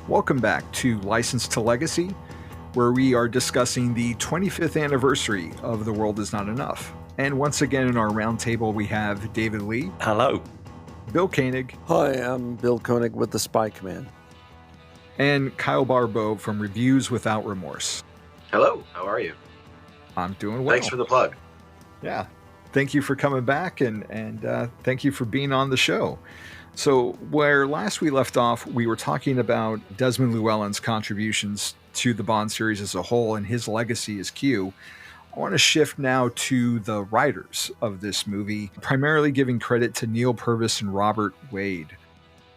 Welcome back to License to Legacy, where we are discussing the 25th anniversary of The World Is Not Enough. And once again in our roundtable, we have David Leigh. Hello. Bill Koenig. Hi, I'm Bill Koenig with the Spy Command. And Kyle Barbeau from Reviews Without Remorse. Hello, how are you? I'm doing well. Thanks for the plug. Yeah. Thank you for coming back and thank you for being on the show. So where last we left off, we were talking about Desmond Llewellyn's contributions to the Bond series as a whole and his legacy as Q. I want to shift now to the writers of this movie, primarily giving credit to Neal Purvis and Robert Wade.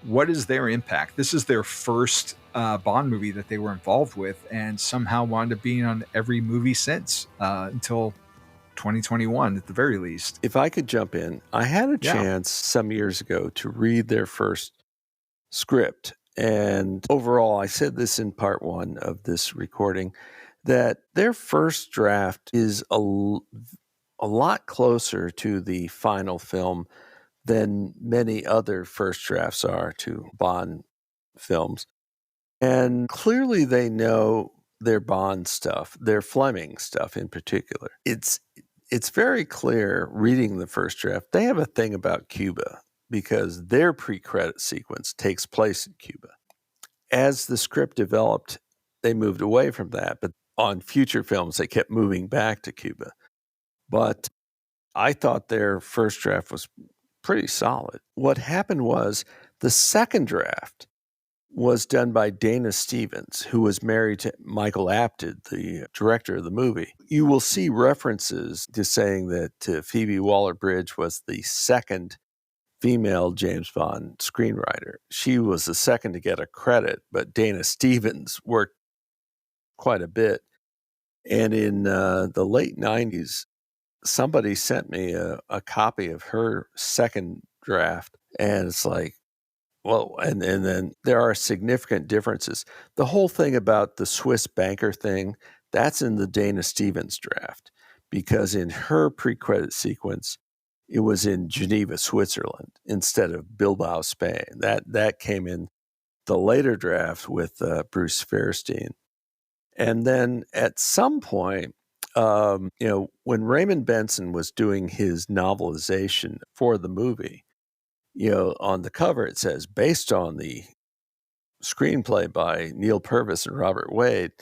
What is their impact? This is their first Bond movie that they were involved with and somehow wound up being on every movie since until 2021 at the very least. If I could jump in, I had a chance some years ago to read their first script. And overall, I said this in part one of this recording, that their first draft is a lot closer to the final film than many other first drafts are to Bond films. And clearly they know their Bond stuff, their Fleming stuff in particular. It's very clear reading the first draft, they have a thing about Cuba because their pre-credit sequence takes place in Cuba. As the script developed, they moved away from that, but on future films, they kept moving back to Cuba. But I thought their first draft was pretty solid. What happened was the second draft was done by Dana Stevens, who was married to Michael Apted, the director of the movie. You will see references to saying that Phoebe Waller-Bridge was the second female James Bond screenwriter. She was the second to get a credit, but Dana Stevens worked quite a bit. And in the late 90s, somebody sent me a copy of her second draft, and it's like, well, and then there are significant differences. The whole thing about the Swiss banker thing, that's in the Dana Stevens draft, because in her pre-credit sequence, it was in Geneva, Switzerland, instead of Bilbao, Spain. That came in the later draft with Bruce Fairstein. And then at some point, when Raymond Benson was doing his novelization for the movie, on the cover it says, based on the screenplay by Neal Purvis and Robert Wade.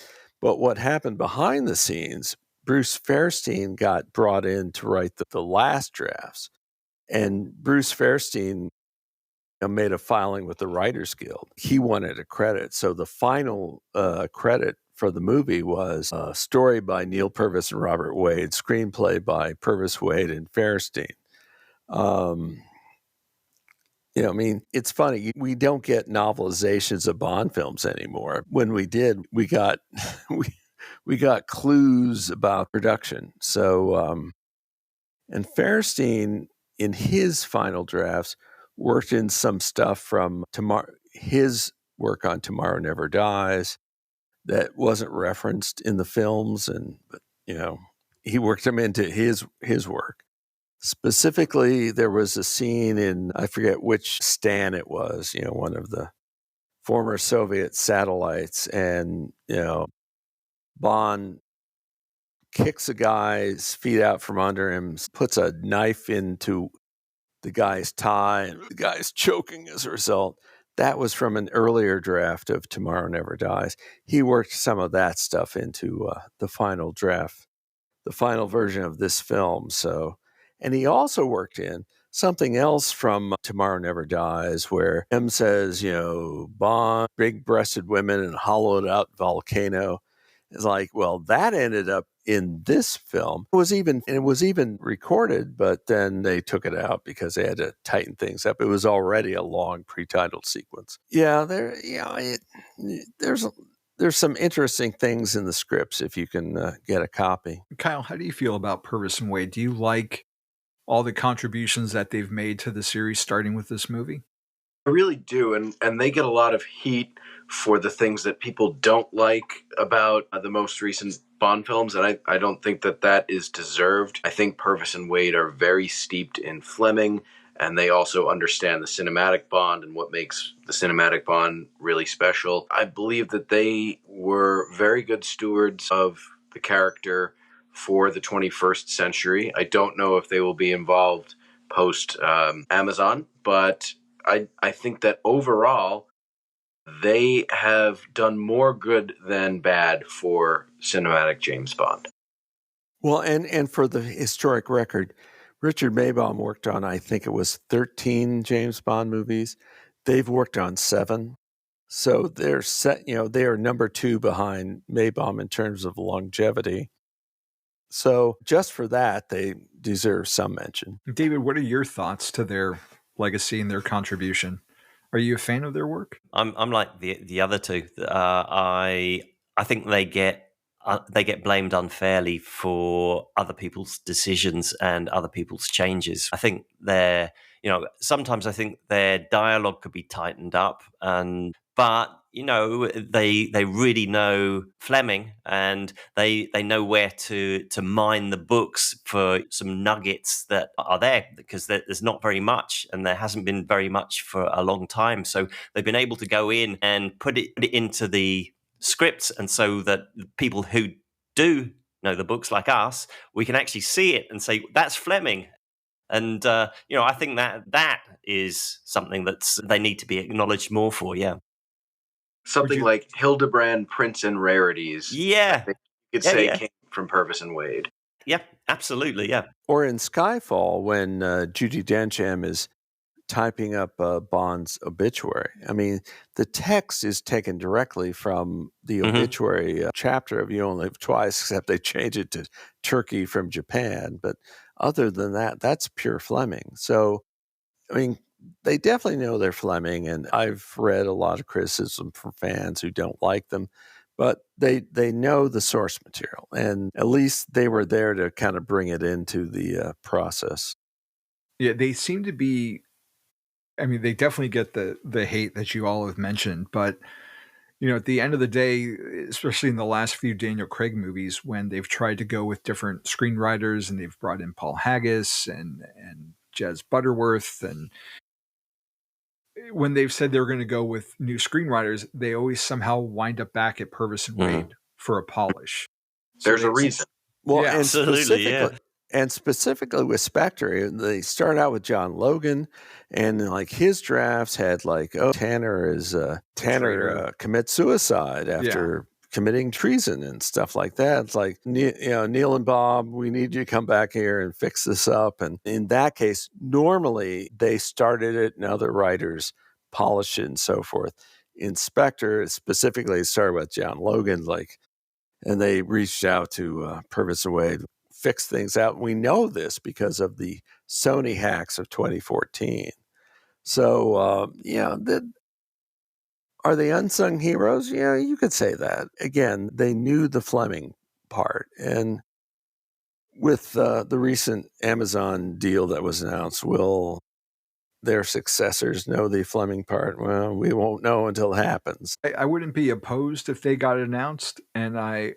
But what happened behind the scenes, Bruce Fairstein got brought in to write the last drafts. And Bruce Fairstein made a filing with the Writers Guild. He wanted a credit. So the final credit for the movie was a story by Neal Purvis and Robert Wade, screenplay by Purvis, Wade, and Fairstein. It's funny. We don't get novelizations of Bond films anymore. When we did, we got we got clues about production. So, and Fairstein, in his final drafts, worked in some stuff from his work on Tomorrow Never Dies that wasn't referenced in the films, and he worked them into his work. Specifically, there was a scene in, I forget which Stan it was, one of the former Soviet satellites, and, Bond kicks a guy's feet out from under him, puts a knife into the guy's tie, and the guy's choking as a result. That was from an earlier draft of Tomorrow Never Dies. He worked some of that stuff into the final draft, the final version of this film. And he also worked in something else from Tomorrow Never Dies, where M says, Bond, big-breasted women and hollowed-out volcano. It's like, well, that ended up in this film. It was even recorded, but then they took it out because they had to tighten things up. It was already a long pre-titled sequence. Yeah, there's some interesting things in the scripts if you can get a copy. Kyle, how do you feel about Purvis and Wade? Do you like all the contributions that they've made to the series, starting with this movie? I really do, and they get a lot of heat for the things that people don't like about the most recent Bond films, and I don't think that is deserved. I think Purvis and Wade are very steeped in Fleming, and they also understand the cinematic Bond and what makes the cinematic Bond really special. I believe that they were very good stewards of the character for the 21st century. I don't know if they will be involved post Amazon, but I think that overall they have done more good than bad for cinematic James Bond. Well, and for the historic record, Richard Maibaum worked on, I think it was 13 James Bond movies. They've worked on 7. So they're set, they are number 2 behind Maibaum in terms of longevity. So just for that, they deserve some mention. David, what are your thoughts to their legacy and their contribution? Are you a fan of their work? I'm like the other two. I think they get blamed unfairly for other people's decisions and other people's changes. I think sometimes I think their dialogue could be tightened up, but they really know Fleming, and they know where to mine the books for some nuggets that are there, because there's not very much, and there hasn't been very much for a long time. So they've been able to go in and put it into the scripts, and so that people who do know the books like us, we can actually see it and say that's Fleming. And I think that is something that they need to be acknowledged more for. Yeah. Something like Hildebrand Prints and Rarities. Yeah. I think you could say came from Purvis and Wade. Yeah, absolutely. Yeah. Or in Skyfall, when Judi Dencham is typing up Bond's obituary. I mean, the text is taken directly from the obituary chapter of You Only Live Twice, except they change it to Turkey from Japan. But other than that, that's pure Fleming. So, I mean, they definitely know they're Fleming, and I've read a lot of criticism from fans who don't like them, but they know the source material, and at least they were there to kind of bring it into the process. Yeah, they seem to be. I mean, they definitely get the hate that you all have mentioned, but at the end of the day, especially in the last few Daniel Craig movies, when they've tried to go with different screenwriters and they've brought in Paul Haggis and Jez Butterworth, and when they've said they're going to go with new screenwriters, they always somehow wind up back at Purvis and Wade for a polish. There's a reason. Well, yeah, absolutely, and specifically with Spectre, they start out with John Logan, and like his drafts had like, Tanner commits suicide after committing treason and stuff like that. It's like, Neal and Bob, we need you to come back here and fix this up. And in that case, normally they started it and other writers polish it and so forth. In Spectre, specifically, it started with John Logan, and they reached out to Purvis and Wade, fix things out. We know this because of the Sony hacks of 2014. So, are they unsung heroes? Yeah, you could say that. Again, they knew the Fleming part. And with the recent Amazon deal that was announced, will their successors know the Fleming part? Well, we won't know until it happens. I wouldn't be opposed if they got announced, and I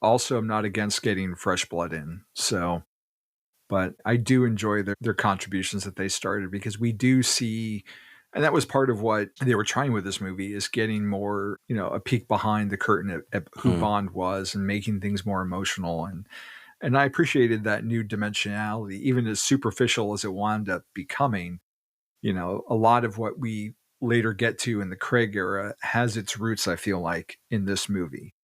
also am not against getting fresh blood in. So, but I do enjoy their contributions that they started, because we do see, and that was part of what they were trying with this movie, is getting more, a peek behind the curtain at who Bond was and making things more emotional. And I appreciated that new dimensionality, even as superficial as it wound up becoming. A lot of what we later get to in the Craig era has its roots, I feel like, in this movie.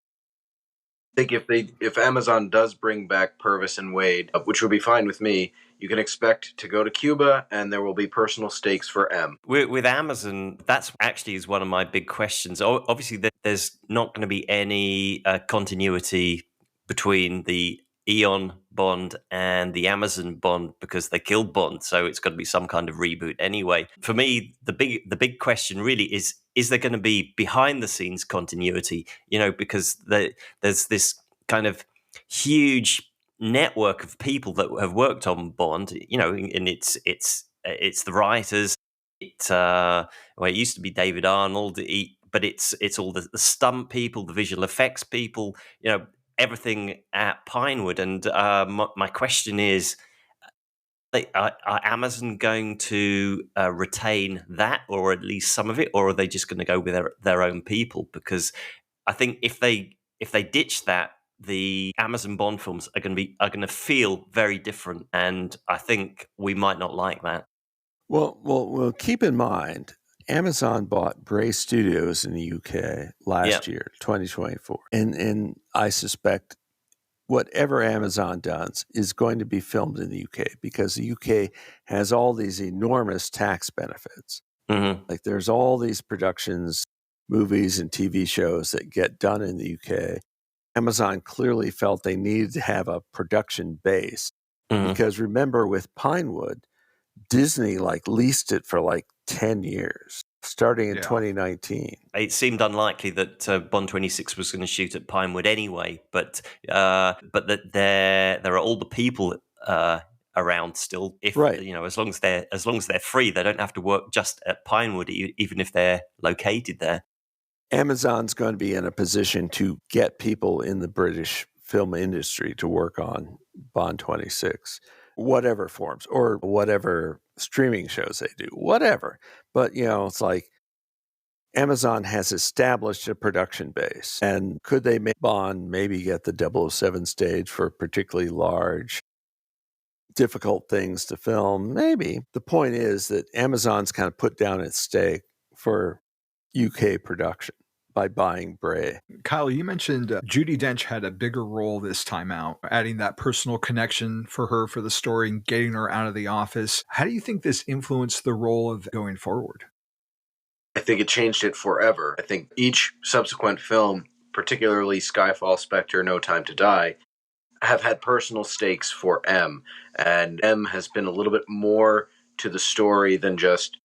I think if Amazon does bring back Purvis and Wade, which would be fine with me, you can expect to go to Cuba, and there will be personal stakes for M. With Amazon, that's actually is one of my big questions. Obviously, there's not going to be any continuity between the Eon Bond and the Amazon Bond, because they killed Bond, so it's got to be some kind of reboot anyway. For me, the big question really is there going to be behind the scenes continuity? Because there's this kind of huge network of people that have worked on Bond, and it's the writers. It used to be David Arnold, but it's all the stunt people, the visual effects people, everything at Pinewood. And my question is, Are Amazon going to retain that, or at least some of it, or are they just going to go with their own people? Because I think if they ditch that, the Amazon Bond films are going to feel very different, and I think we might not like that. Well, keep in mind, Amazon bought Bray Studios in the UK last year, 2024, and I suspect whatever Amazon does is going to be filmed in the UK because the UK has all these enormous tax benefits. Mm-hmm. Like there's all these productions, movies and TV shows that get done in the UK. Amazon clearly felt they needed to have a production base because remember with Pinewood, Disney leased it for 10 years, starting in 2019. It seemed unlikely that Bond 26 was going to shoot at Pinewood anyway, but that there are all the people around still. If as long as they're free, they don't have to work just at Pinewood, even if they're located there. Amazon's going to be in a position to get people in the British film industry to work on Bond 26. Whatever forms or whatever streaming shows they do, whatever. But, it's like Amazon has established a production base. And could they make Bond maybe get the 007 stage for particularly large, difficult things to film? Maybe. The point is that Amazon's kind of put down its stake for UK production by buying Bray. Kyle, you mentioned Judi Dench had a bigger role this time out, adding that personal connection for her for the story and getting her out of the office. How do you think this influenced the role of going forward? I think it changed it forever. I think each subsequent film, particularly Skyfall, Spectre, No Time to Die, have had personal stakes for M. And M has been a little bit more to the story than just,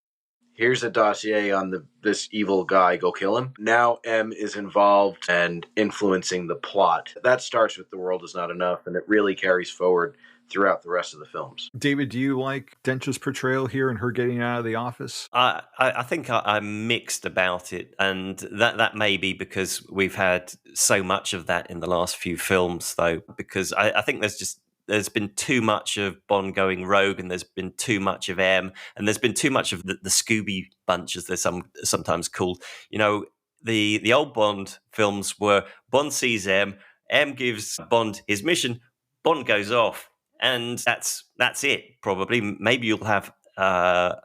here's a dossier on this evil guy, go kill him. Now M is involved and influencing the plot. That starts with The World Is Not Enough, and it really carries forward throughout the rest of the films. David, do you like Dench's portrayal here and her getting out of the office? I think I'm mixed about it, and that may be because we've had so much of that in the last few films, though, because I think there's been too much of Bond going rogue, and there's been too much of M, and there's been too much of the Scooby bunch, as they're sometimes called. The old Bond films were Bond sees M gives Bond his mission, Bond goes off, and that's it. Probably, maybe you'll have a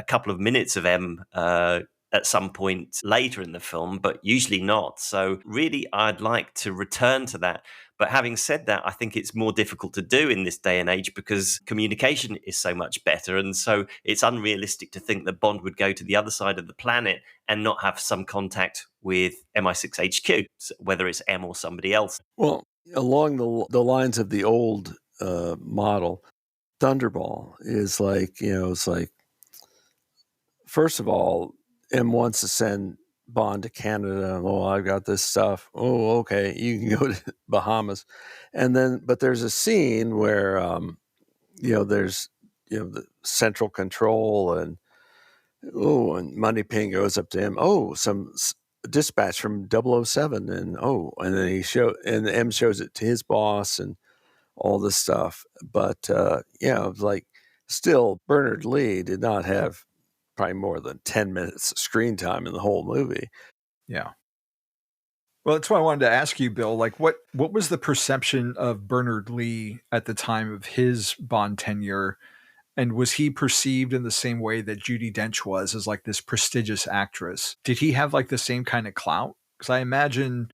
couple of minutes of M at some point later in the film, but usually not. So really, I'd like to return to that. But having said that, I think it's more difficult to do in this day and age because communication is so much better. And so it's unrealistic to think that Bond would go to the other side of the planet and not have some contact with MI6 HQ, whether it's M or somebody else. Well, along the lines of the old model, Thunderball is it's like, first of all, M wants to send Bond to Canada. Oh, I've got this stuff. Oh, okay, you can go to Bahamas, but there's a scene where there's the central control and Moneypin goes up to him. Oh, some dispatch from 007 and then M shows it to his boss and all this stuff. But still Bernard Leigh did not have probably more than 10 minutes of screen time in the whole movie. Yeah. Well, that's why I wanted to ask you, Bill, what was the perception of Bernard Leigh at the time of his Bond tenure? And was he perceived in the same way that Judi Dench was as this prestigious actress? Did he have the same kind of clout? Because I imagine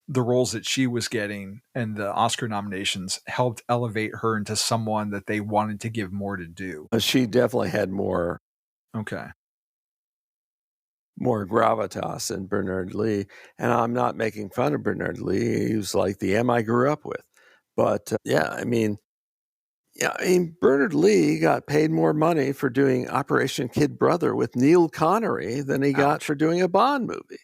the roles that she was getting and the Oscar nominations helped elevate her into someone that they wanted to give more to do. She definitely had more gravitas than Bernard Leigh. And I'm not making fun of Bernard Leigh. He was like the M I grew up with. But Bernard Leigh got paid more money for doing Operation Kid Brother with Neal Connery than he got for doing a Bond movie.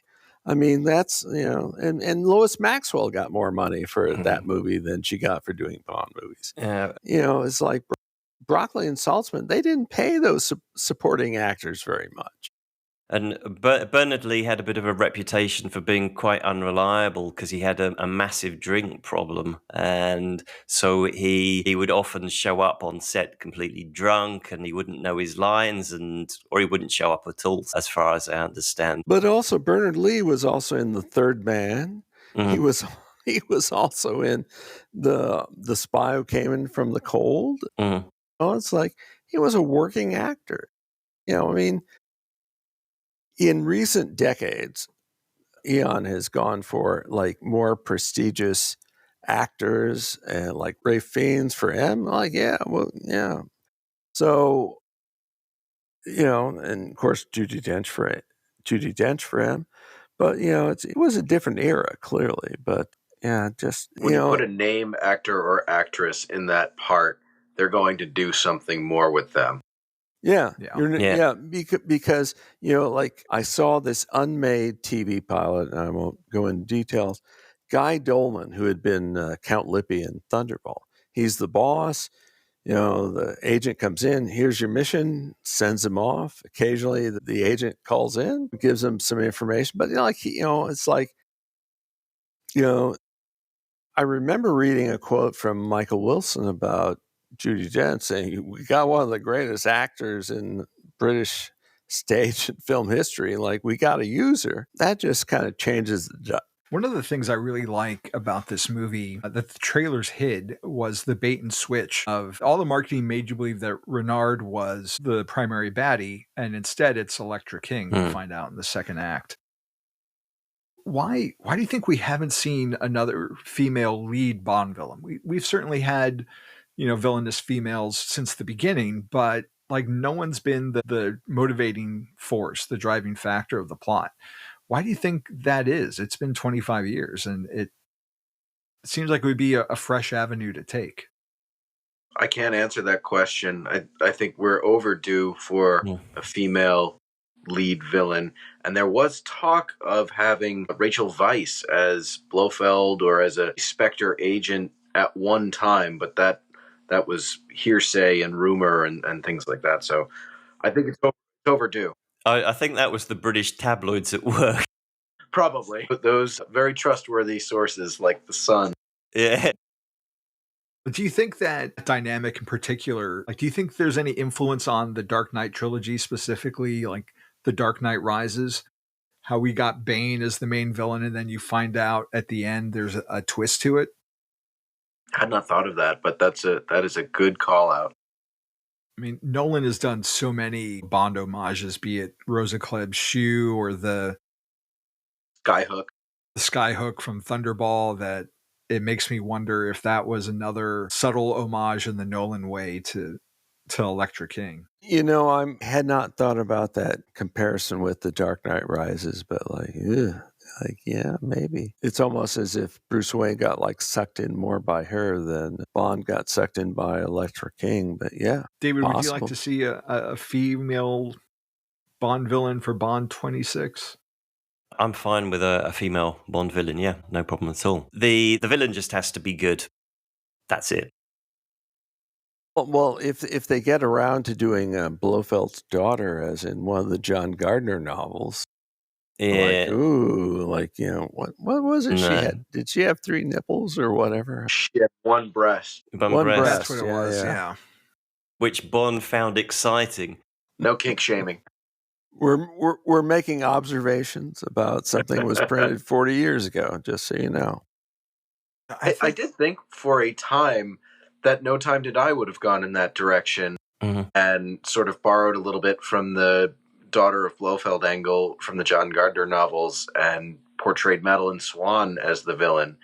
I mean, that's, and Lois Maxwell got more money for that movie than she got for doing Bond movies. It's like Broccoli and Saltzman, they didn't pay those supporting actors very much. And Bernard Leigh had a bit of a reputation for being quite unreliable because he had a massive drink problem. And so he would often show up on set completely drunk, and he wouldn't know his lines, or he wouldn't show up at all, as far as I understand. But also Bernard Leigh was also in The Third Man. Mm-hmm. He was also in the Spy Who Came In From the Cold. Mm-hmm. Oh, it's like he was a working actor. I mean, in recent decades, Eon has gone for like more prestigious actors, and like Ralph Fiennes for M. Like, yeah. So, and of course Judi Dench for M. But it was a different era, clearly. But yeah, just when you put a name actor or actress in that part, they're going to do something more with them. Yeah. Because like I saw this unmade TV pilot, and I won't go into details. Guy Dolman, who had been Count Lippy in Thunderball, he's the boss. The agent comes in, here's your mission, sends him off. Occasionally, the agent calls in, gives him some information, but it's like, I remember reading a quote from Michael Wilson about Judi Dench saying, "We got one of the greatest actors in British stage and film history. Like, we got to use her." That just kind of changes the. One of the things I really like about this movie that the trailers hid was the bait and switch of all the marketing made you believe that Renard was the primary baddie, and instead it's Electra King, we find out in the second act. Why do you think we haven't seen another female lead Bond villain? We've certainly had, villainous females since the beginning, but like no one's been the motivating force, the driving factor of the plot. Why do you think that is? It's been 25 years, and it seems like it would be a fresh avenue to take. I can't answer that question. I think we're overdue for a female lead villain. And there was talk of having Rachel Weisz as Blofeld or as a Spectre agent at one time, but that was hearsay and rumor and things like that. So I think it's overdue. I think that was the British tabloids at work. Probably. Those very trustworthy sources like The Sun. Yeah. Do you think that dynamic in particular, do you think there's any influence on the Dark Knight trilogy specifically, like The Dark Knight Rises? How we got Bane as the main villain, and then you find out at the end there's a twist to it? I had not thought of that, but that is a good call out. I mean, Nolan has done so many Bond homages, be it Rosa Kleb's shoe or the Skyhook from Thunderball, that it makes me wonder if that was another subtle homage in the Nolan way to Electra King. I had not thought about that comparison with The Dark Knight Rises, but yeah, maybe. It's almost as if Bruce Wayne got sucked in more by her than Bond got sucked in by Electra King, but yeah. David, possible. Would you like to see a female Bond villain for Bond 26? I'm fine with a female Bond villain, yeah, no problem at all. The villain just has to be good. That's it. Well, if they get around to doing Blofeld's daughter, as in one of the John Gardner novels, yeah, what was it? No. Did she have 3 nipples or whatever? She had one breast. One breast. That's what it was. Yeah. Which Bond found exciting. No kink shaming. We're making observations about something that was printed 40 years ago, just so you know. I did think for a time that No Time to Die would have gone in that direction, and sort of borrowed a little bit from the daughter of Blofeld angle from the John Gardner novels and portrayed Madeline Swan as the villain.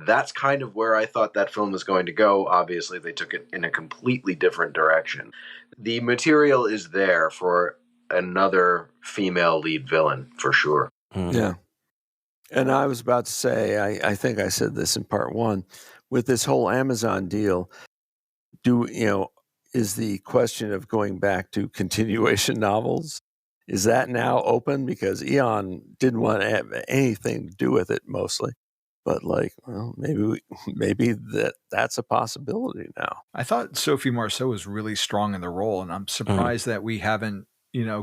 That's kind of where I thought that film was going to go. Obviously, they took it in a completely different direction. The material is there for another female lead villain, for sure. Yeah. And I was about to say, I think I said this in part 1, with this whole Amazon deal, is the question of going back to continuation novels, is that now open? Because Eon didn't want to have anything to do with it mostly. But maybe that's a possibility now. I thought Sophie Marceau was really strong in the role, and I'm surprised that we haven't,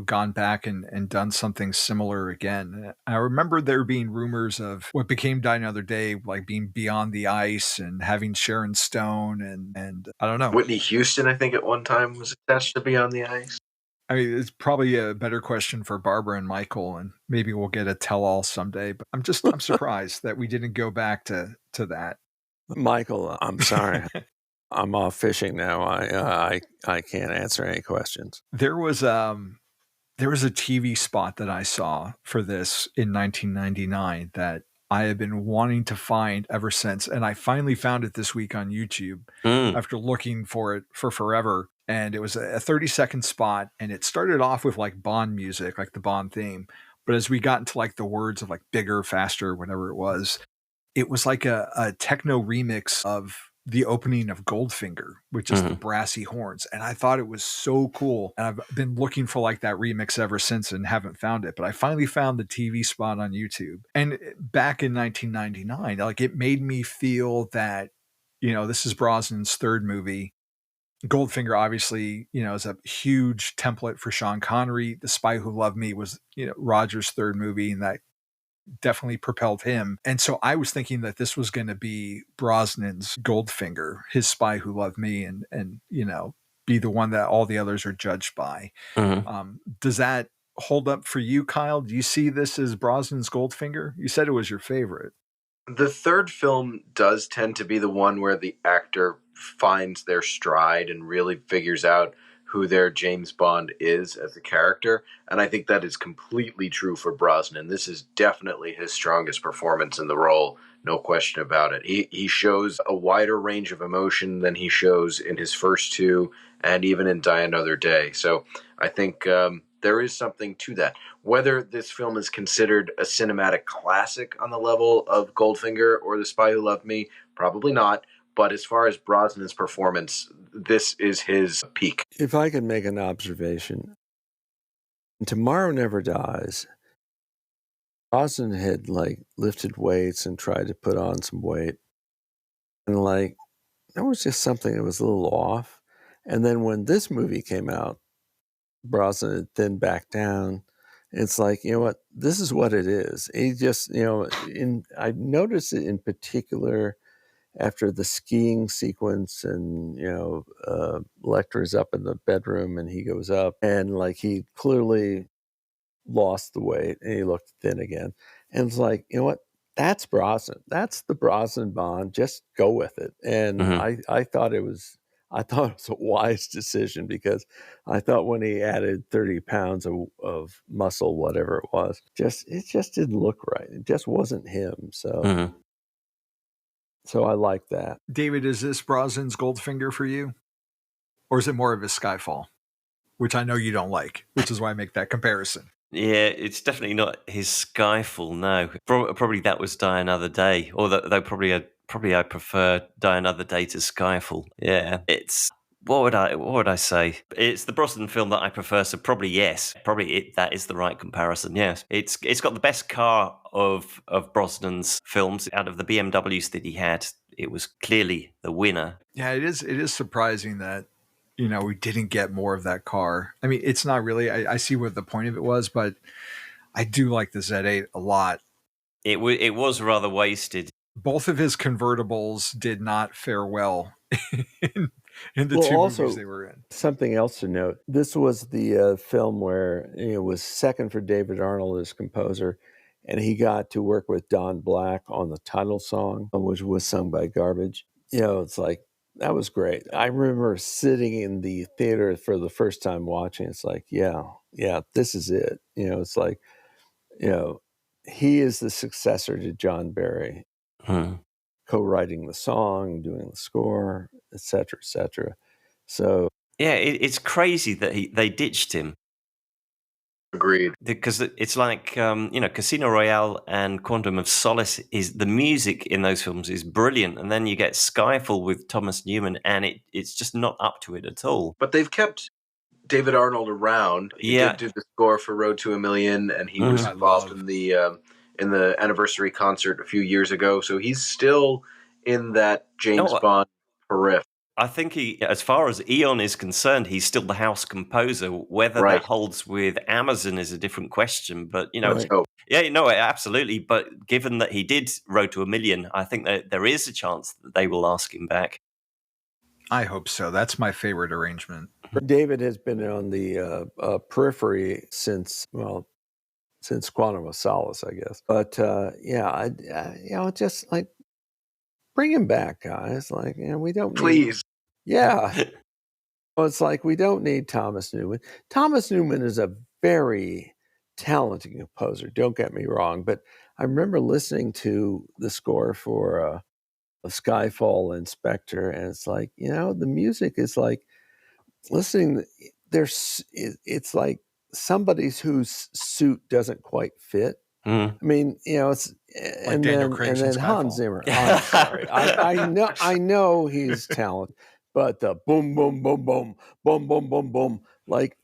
gone back and done something similar again. I remember there being rumors of what became Die Another Day, like being Beyond the Ice and having Sharon Stone and I don't know. Whitney Houston, I think at one time was attached to Beyond the Ice. I mean, it's probably a better question for Barbara and Michael, and maybe we'll get a tell-all someday. But I'm surprised that we didn't go back to that. Michael, I'm sorry. I'm off fishing now. I can't answer any questions. There was a TV spot that I saw for this in 1999 that I have been wanting to find ever since, and I finally found it this week on YouTube after looking for it for forever. And it was a 30-second spot, and it started off with like Bond music, like the Bond theme. But as we got into like the words of like bigger, faster, whatever it was like a techno remix of the opening of Goldfinger, which is the brassy horns. And I thought it was so cool. And I've been looking for like that remix ever since and haven't found it. But I finally found the TV spot on YouTube. And back in 1999, like it made me feel that, this is Brosnan's third movie. Goldfinger, obviously, is a huge template for Sean Connery. The Spy Who Loved Me was, Roger's third movie, and that definitely propelled him. And so I was thinking that this was going to be Brosnan's Goldfinger, his Spy Who Loved Me, and be the one that all the others are judged by. Does that hold up for you, Kyle? Do you see this as Brosnan's Goldfinger? You said it was your favorite. The third film does tend to be the one where the actor finds their stride and really figures out who their James Bond is as a character. And I think that is completely true for Brosnan. This is definitely his strongest performance in the role, no question about it. He shows a wider range of emotion than he shows in his first two and even in Die Another Day. So I think there is something to that. Whether this film is considered a cinematic classic on the level of Goldfinger or The Spy Who Loved Me, probably not. But as far as Brosnan's performance, this is his peak. If I could make an observation, Tomorrow Never Dies, Brosnan had lifted weights and tried to put on some weight. And there was just something that was a little off. And then when this movie came out, Brosnan had thinned back down. It's like, what, this is what it is. He just, I noticed it in particular after the skiing sequence and, Lecter's up in the bedroom and he goes up and he clearly lost the weight and he looked thin again. And it's like, what, that's Brosnan. That's the Brosnan Bond. Just go with it. And I thought it was a wise decision because I thought when he added 30 pounds of muscle, whatever it was, it just didn't look right. It just wasn't him. So, so I like that. David, is this Brosnan's Goldfinger for you? Or is it more of his Skyfall? Which I know you don't like, which is why I make that comparison. Yeah, it's definitely not his Skyfall, no. Probably that was Die Another Day. Although probably I prefer Die Another Day to Skyfall. Yeah, it's... What would I say? It's the Brosnan film that I prefer, so probably yes. That is the right comparison, yes. It's got the best car of Brosnan's films. Out of the BMWs that he had, it was clearly the winner. Yeah, it is surprising that, we didn't get more of that car. I mean, it's not really, I see what the point of it was, but I do like the Z8 a lot. It was rather wasted. Both of his convertibles did not fare well in the two movies they were in. Something else to note, this was the film where it was second for David Arnold as composer, and he got to work with Don Black on the title song, which was sung by Garbage. It's like, that was great. I remember sitting in the theater for the first time watching. It's like, yeah, this is it. It's like, he is the successor to John Barry, co-writing the song, doing the score, et cetera, et cetera. So yeah, it's crazy that they ditched him. Agreed. Because it's like, Casino Royale and Quantum of Solace, is the music in those films is brilliant. And then you get Skyfall with Thomas Newman, and it's just not up to it at all. But they've kept David Arnold around. He did do the score for Road to a Million, and he was involved in the anniversary concert a few years ago. So he's still in that James Bond periphery. I think he, as far as Eon is concerned, he's still the house composer. Whether Right. that holds with Amazon is a different question. But, you know, Let's hope. yeah, no, absolutely. But given that he did Road to a Million, I think that there is a chance that they will ask him back. I hope so. That's my favorite arrangement. David has been on the periphery since Quantum of Solace, I guess. But just like bring him back, guys. Like, we don't Please. Yeah. Well, it's like we don't need Thomas Newman. Thomas Newman is a very talented composer, don't get me wrong, but I remember listening to the score for a Skyfall and Spectre, and it's like, the music is like listening. It's like somebody whose suit doesn't quite fit. Mm. I mean, it's like Daniel Craig and Hans Zimmer. I'm sorry, I know he's talented, but the boom, boom, boom, boom, boom, boom, boom, boom, like,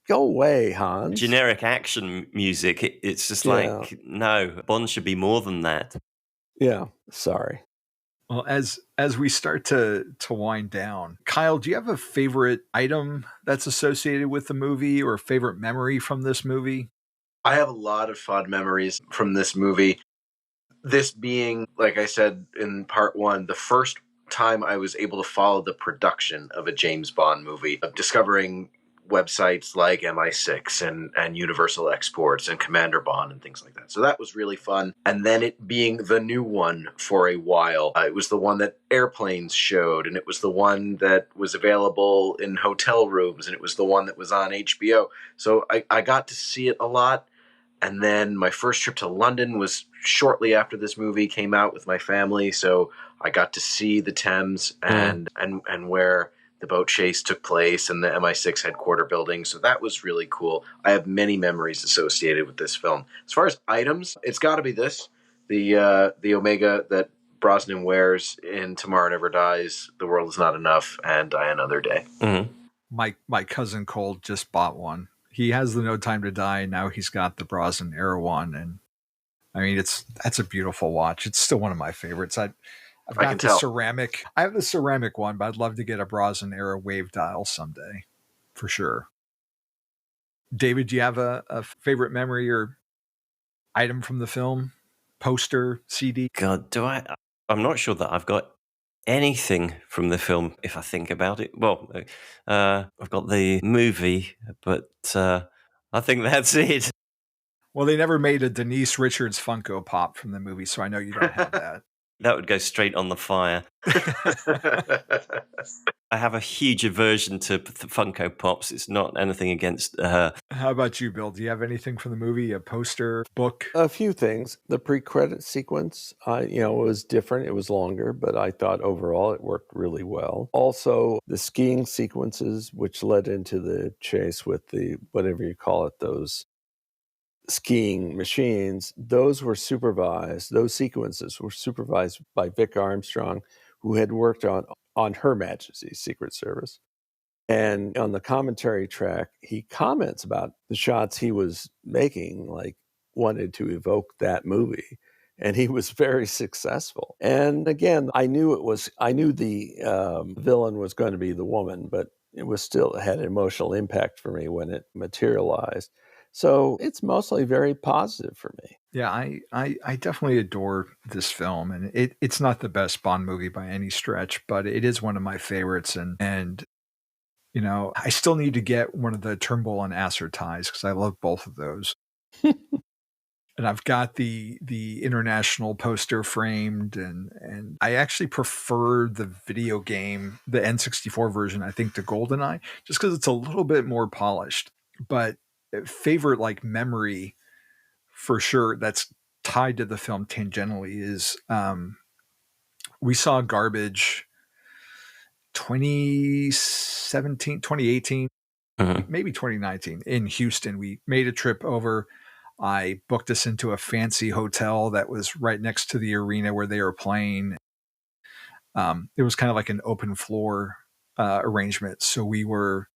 go away, Hans. Generic action music. It's just like, no, Bond should be more than that. Yeah, sorry. Well, as we start to wind down, Kyle, do you have a favorite item that's associated with the movie or a favorite memory from this movie? I have a lot of fond memories from this movie. This being, like I said in part one, the first time I was able to follow the production of a James Bond movie, of discovering websites like MI6 and Universal Exports and Commander Bond and things like that. So that was really fun. And then it being the new one for a while. It was the one that airplanes showed, and it was the one that was available in hotel rooms, and it was the one that was on HBO. So I got to see it a lot. And then my first trip to London was shortly after this movie came out with my family. So I got to see the Thames and where the boat chase took place and the MI6 headquarter building. So that was really cool. I have many memories associated with this film. As far as items, it's got to be this, the Omega that Brosnan wears in Tomorrow Never Dies, The World Is Not Enough, and Die Another Day. Mm-hmm. My cousin Cole just bought one. He has the No Time to Die. Now he's got the Brosnan era one. And I mean, that's a beautiful watch. It's still one of my favorites. I've got the ceramic. I have the ceramic one, but I'd love to get a Brosnan era wave dial someday for sure. David, do you have a favorite memory or item from the film? Poster, CD? God, do I? I'm not sure that I've got anything from the film, if I think about it. Well, I've got the movie, but I think that's it. Well, they never made a Denise Richards Funko Pop from the movie, so I know you don't have that. That would go straight on the fire. I have a huge aversion to Funko Pops. It's not anything against her. How about you, Bill? Do you have anything from the movie? A poster, book? A few things. The pre-credit sequence, it was different. It was longer, but I thought overall it worked really well. Also, the skiing sequences, which led into the chase with the, whatever you call it, those skiing machines, those sequences were supervised by Vic Armstrong, who had worked on Her Majesty's Secret Service. And on the commentary track, he comments about the shots he was making, like wanted to evoke that movie. And he was very successful. And again, I knew the villain was going to be the woman, but it had an emotional impact for me when it materialized. So it's mostly very positive for me. Yeah, I definitely adore this film, and it's not the best Bond movie by any stretch, but it is one of my favorites. And I still need to get one of the Turnbull and Asser ties because I love both of those. And I've got the international poster framed, and I actually prefer the video game, the N64 version, I think, to GoldenEye, just because it's a little bit more polished. But favorite memory for sure that's tied to the film tangentially is we saw Garbage 2017, 2018, maybe 2019 in Houston. We made a trip over. I booked us into a fancy hotel that was right next to the arena where they were playing. It was kind of like an open floor arrangement. So we were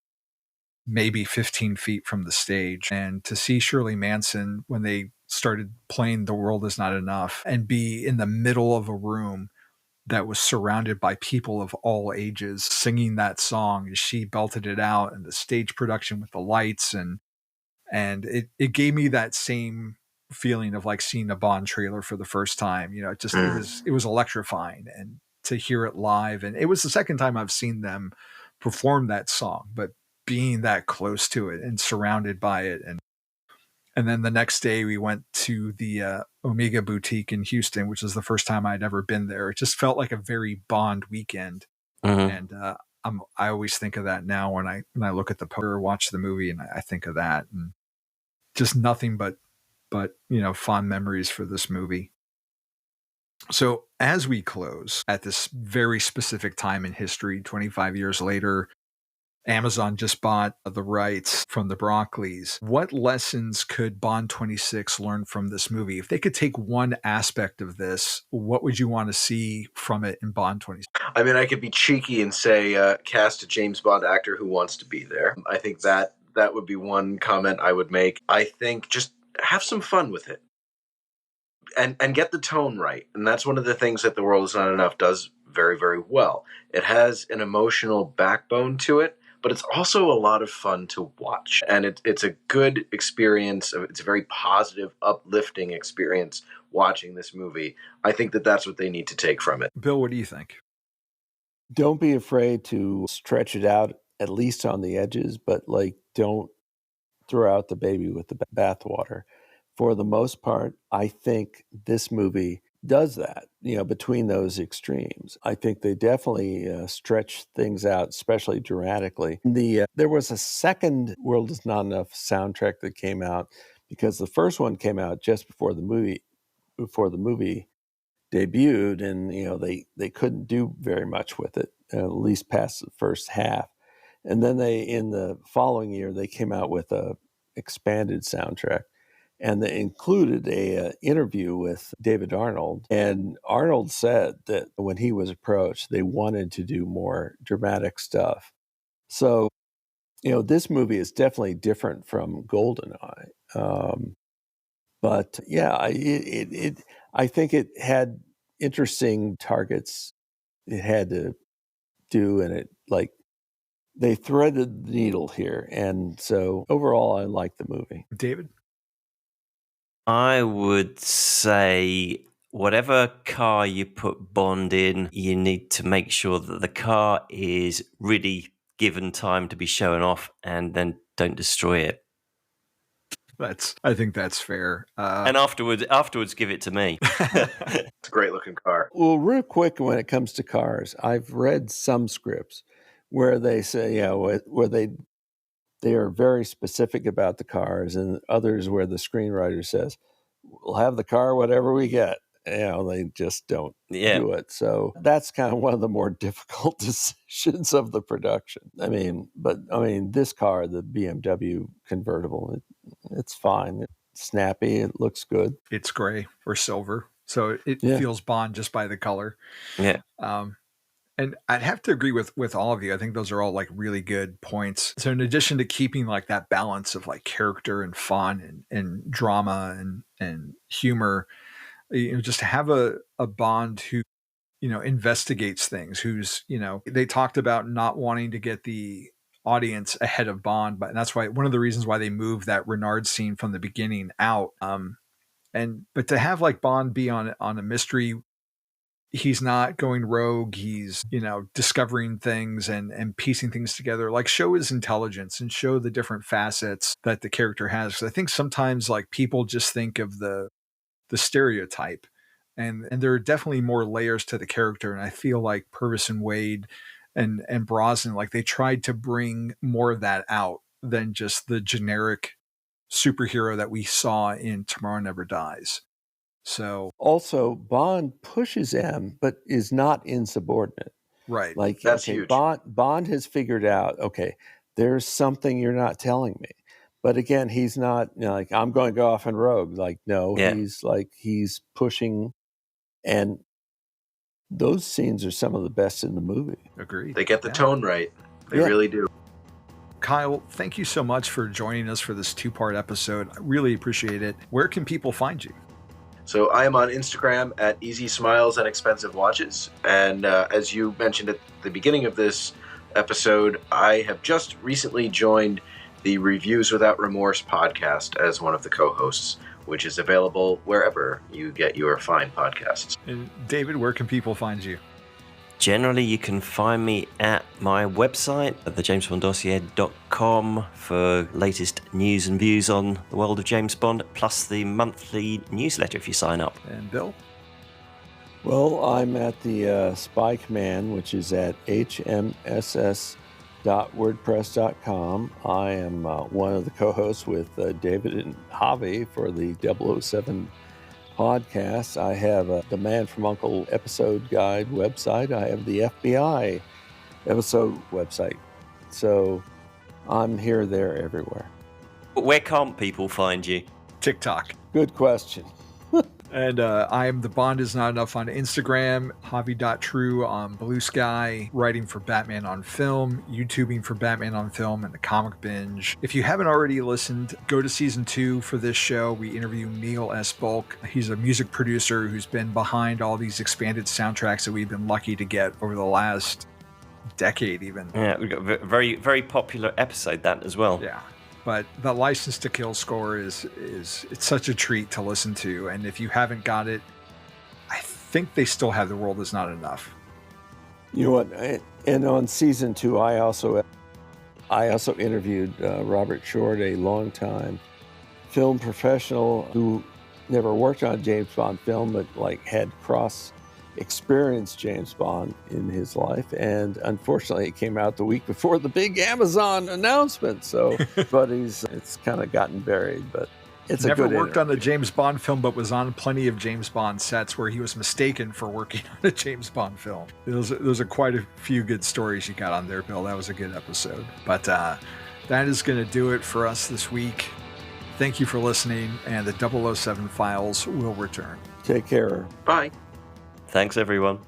maybe 15 feet from the stage, and to see Shirley Manson when they started playing The World Is Not Enough and be in the middle of a room that was surrounded by people of all ages singing that song as she belted it out, and the stage production with the lights, and it gave me that same feeling of like seeing a Bond trailer for the first time. You know, it was electrifying, and to hear it live, and it was the second time I've seen them perform that song, but being that close to it and surrounded by it. And then the next day we went to the Omega Boutique in Houston, which is the first time I'd ever been there. It just felt like a very Bond weekend. And I always think of that now when I look at the poster or watch the movie, and I think of that, and just nothing but fond memories for this movie. So as we close at this very specific time in history, 25 years later, Amazon just bought the rights from the Broccoli's. What lessons could Bond 26 learn from this movie? If they could take one aspect of this, what would you want to see from it in Bond 26? I mean, I could be cheeky and say cast a James Bond actor who wants to be there. I think that would be one comment I would make. I think just have some fun with it. And get the tone right. And that's one of the things that The World Is Not Enough does very, very well. It has an emotional backbone to it, but it's also a lot of fun to watch. And it's a good experience. It's a very positive, uplifting experience watching this movie. I think that that's what they need to take from it. Bill, what do you think? Don't be afraid to stretch it out, at least on the edges, but don't throw out the baby with the bathwater. For the most part, I think this movie does that, between those extremes. I think they definitely stretch things out, especially dramatically. There was a second World Is Not Enough soundtrack that came out, because the first one came out just before the movie debuted, and they couldn't do very much with it, at least past the first half. And then in the following year, they came out with a expanded soundtrack. And they included a interview with David Arnold. And Arnold said that when he was approached, they wanted to do more dramatic stuff. So, this movie is definitely different from GoldenEye. But yeah, I think it had interesting targets it had to do, and they threaded the needle here. And so overall, I like the movie. David? I would say whatever car you put Bond in, you need to make sure that the car is really given time to be shown off, and then don't destroy it. I think that's fair. And afterwards, give it to me. It's a great looking car. Well, real quick, when it comes to cars, I've read some scripts where they say, where they are very specific about the cars, and others where the screenwriter says, we'll have the car whatever we get. They just don't do it. So that's kind of one of the more difficult decisions of the production. This car, the BMW convertible, it's fine. It's snappy. It looks good. It's gray or silver, so it feels Bond just by the color. Yeah. And I'd have to agree with all of you. I think those are all really good points. So in addition to keeping that balance of character and fun and drama and humor, just to have a Bond who, investigates things, who's, they talked about not wanting to get the audience ahead of Bond, but that's why one of the reasons why they moved that Renard scene from the beginning out. But to have Bond be on a mystery, he's not going rogue. He's, discovering things and piecing things together, show his intelligence and show the different facets that the character has. 'Cause I think sometimes people just think of the stereotype, and there are definitely more layers to the character. And I feel like Purvis and Wade and Brosnan, they tried to bring more of that out than just the generic superhero that we saw in Tomorrow Never Dies. So also, Bond pushes M, but is not insubordinate. Right. That's huge. Bond has figured out, okay, there's something you're not telling me. But again, he's not I'm going to go off and rogue. He's pushing, and those scenes are some of the best in the movie. Agreed. They get the tone right. They really do. Kyle, thank you so much for joining us for this 2-part episode. I really appreciate it. Where can people find you? So I am on Instagram at Easy Smiles and Expensive Watches. And as you mentioned at the beginning of this episode, I have just recently joined the Reviews Without Remorse podcast as one of the co-hosts, which is available wherever you get your fine podcasts. And David, where can people find you? Generally, you can find me at my website, at thejamesbonddossier.com, for latest news and views on the world of James Bond, plus the monthly newsletter if you sign up. And Bill? Well, I'm at the Spy Command, which is at hmss.wordpress.com. I am one of the co-hosts with David and Javi for the 007 podcast. I have the Man from U.N.C.L.E. episode guide website. I have the FBI episode website. So I'm here, there, everywhere. But where can't people find you? TikTok. Good question. And I am The Bond Is Not Enough on Instagram, Javi.True on Blue Sky, writing for Batman on Film, YouTubing for Batman on Film, and The Comic Binge. If you haven't already listened, go to season 2 for this show. We interview Neal S. Bulk. He's a music producer who's been behind all these expanded soundtracks that we've been lucky to get over the last decade even. Yeah, we've got a very, very popular episode, that as well. Yeah. But the License to Kill score is it's such a treat to listen to. And if you haven't got it, I think they still have The World Is Not Enough. You know what? And on season 2, I also interviewed Robert Short, a longtime film professional who never worked on a James Bond film, but had experienced James Bond in his life. And unfortunately, it came out the week before the big Amazon announcement. So, but it's kind of gotten buried, but it's never a good worked interview. on a James Bond film, but was on plenty of James Bond sets where he was mistaken for working on a James Bond film. Those are quite a few good stories you got on there, Bill. That was a good episode. But that is going to do it for us this week. Thank you for listening, and the 007 Files will return. Take care. Bye. Thanks, everyone.